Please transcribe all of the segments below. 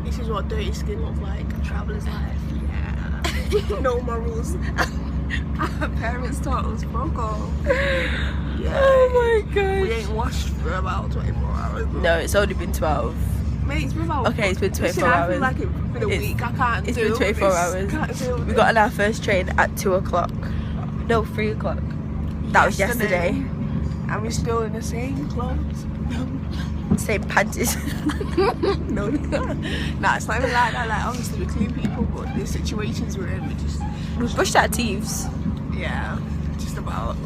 This is what dirty skin looks like. A traveller's life. Yeah. No morals. Our parents taught us fuck off. Yeah. Oh my god. We ain't washed for about 24 hours. No, it's only been 12. Mate, it's been about... Okay, it's been 24 Listen, hours. I feel like it's been a week. I can't It's deal been 24 with hours. this. Can't deal with We this. got on our first train at 2 o'clock. No, 3 o'clock. That was yesterday. And we're still in the same clothes. Same panties. No, nah, it's not even like that. Like, obviously we're clean people, but the situations we're in, we just... We brushed our teeth. Yeah, just about.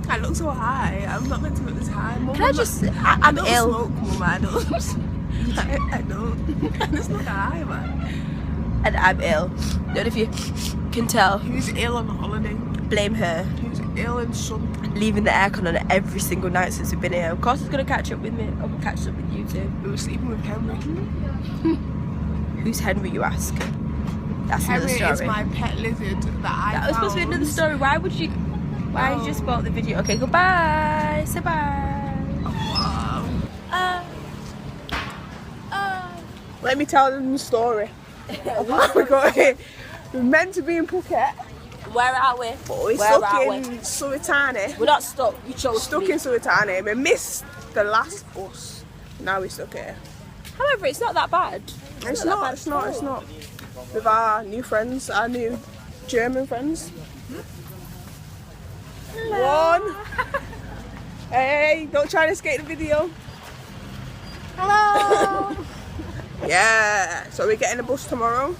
I look so high. I'm not meant to look this high. Mum, Can I just... I'm don't ill. smoke, Mum, I don't. I don't. I just look high, man. And I'm ill. Don't know if you can tell. Who's ill on holiday? Blame her. Who's ill in sun? Leaving the aircon on every single night since we've been here. Of course it's going to catch up with me. I'm going to catch up with you too. We were sleeping with Henry. Who's Henry, you ask? That's Henry another is story. my pet lizard that I That was supposed to be another story. Why would you... Why did you just spoil the video? Okay, goodbye. Say bye. Wow. Uh, Let me tell them the story. We got here. We're meant to be in Phuket, where are we? but we're Where stuck are in we? Suratane. We're not stuck. You chose Stuck me. in Suratane. We missed the last bus. Now we're stuck here. However, it's not that bad. It's that not, bad it's at not, all. it's not. With our new friends, our new German friends. One. Hey, don't try to escape the video. Hello. Yeah, so we're getting a bus tomorrow.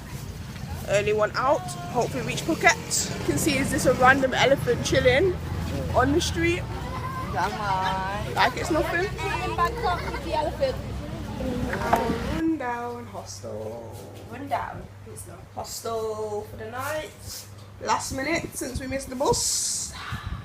Early one out. Hopefully reach Phuket. You can see is this a random elephant chilling on the street. Like it's nothing. In Bangkok with the elephant. Rundown hostel. Run down. Hostel for the night. Last minute since we missed the bus.